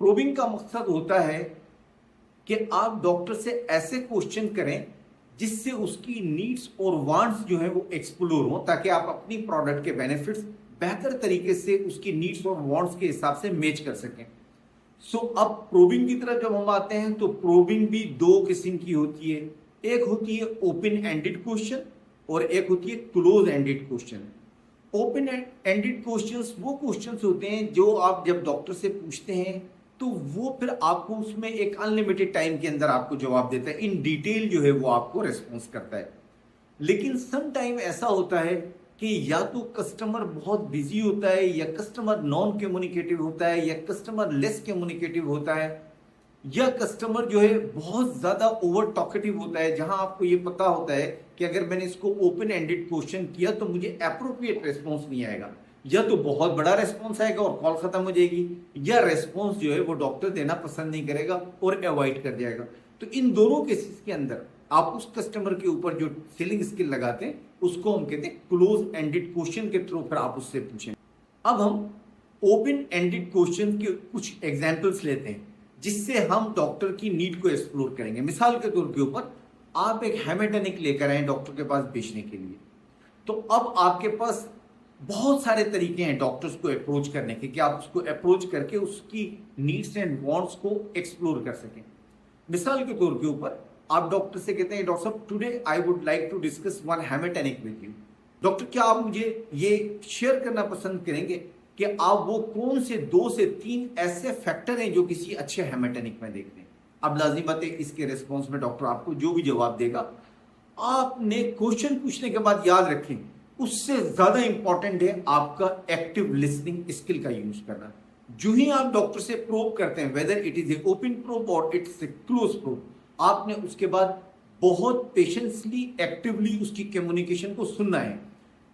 Probing का मकसद होता है कि आप डॉक्टर से ऐसे क्वेश्चन करें जिससे उसकी नीड्स और वांट्स जो है वो एक्सप्लोर हो, ताकि आप अपनी प्रोडक्ट के बेनिफिट्स बेहतर तरीके से उसकी नीड्स और वांट्स के हिसाब से मैच कर सकें। अब प्रोबिंग की तरफ जब हम आते हैं तो प्रोबिंग भी दो किस्म की होती है। एक होती है ओपन एंडेड क्वेश्चन और एक होती है close ended question. Open ended questions वो क्वेश्चंस होते हैं जो आप जब डॉक्टर से पूछते हैं तो वो फिर आपको उसमें एक अनलिमिटेड टाइम के अंदर आपको जवाब देता है, इन डिटेल जो है वो आपको रेस्पॉन्स करता है। लेकिन सम टाइम ऐसा होता है कि या तो कस्टमर बहुत बिजी होता है, या कस्टमर नॉन कम्युनिकेटिव होता है, या कस्टमर लेस कम्युनिकेटिव होता है, या कस्टमर जो है बहुत ज्यादा ओवर टॉकेटिव होता है, जहां आपको ये पता होता है कि अगर मैंने इसको ओपन एंडेड क्वेश्चन किया तो मुझे अप्रोप्रिएट रेस्पॉन्स नहीं आएगा, या तो बहुत बड़ा रेस्पॉन्स आएगा और कॉल खत्म हो जाएगी, या रेस्पॉन्स जो है वो डॉक्टर देना पसंद नहीं करेगा और अवॉइड कर जाएगा। तो इन दोनों केसेस के अंदर आप उस कस्टमर के ऊपर जो सेलिंग स्किल लगाते हैं उसको हम कहते हैं क्लोज एंडेड क्वेश्चन के थ्रू फिर आप उससे पूछें। अब हम ओपन एंडेड क्वेश्चन के कुछ एग्जांपल्स लेते हैं जिससे हम डॉक्टर की नीड को एक्सप्लोर करेंगे। मिसाल के तौर के ऊपर आप एक हेमेटोनिक लेकर आए डॉक्टर के पास बेचने के लिए, तो अब आपके पास बहुत सारे तरीके हैं डॉक्टर्स को अप्रोच करने के कि आप उसको अप्रोच करके उसकी नीड्स एंड वांट्स को एक्सप्लोर कर सकें। मिसाल के तौर के ऊपर आप डॉक्टर से कहते हैं, डॉक्टर साहब today I would like to discuss one haematinic with you. Doctor क्या आप मुझे ये शेयर करना पसंद करेंगे कि आप वो कौन से 2 से 3 ऐसे फैक्टर हैं जो किसी अच्छे हेमेटोनिक में देखते हैं। अब लाजिम बात है इसके रिस्पॉन्स में डॉक्टर आपको जो भी जवाब देगा, आपने क्वेश्चन पूछने के बाद याद रखें उससे ज्यादा इंपॉर्टेंट है आपका एक्टिव लिसनिंग स्किल का यूज करना। जो ही आप डॉक्टर से प्रोब करते हैं, whether it is a open probe और इट्स ए क्लोज प्रोब, आपने उसके बाद बहुत पेशेंसली एक्टिवली उसकी कम्युनिकेशन को सुनना है,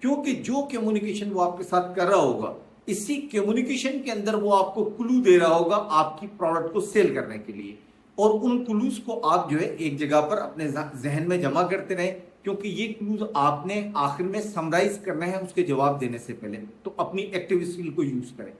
क्योंकि जो कम्युनिकेशन वो आपके साथ कर रहा होगा इसी कम्युनिकेशन के अंदर वो आपको क्लू दे रहा होगा आपकी प्रोडक्ट को सेल करने के लिए। और उन क्लूज को आप जो है एक जगह पर अपने जहन में जमा करते रहे, क्योंकि ये क्लूज आपने आखिर में समराइज करना है उसके जवाब देने से पहले। तो अपनी एक्टिव स्किल को यूज करें।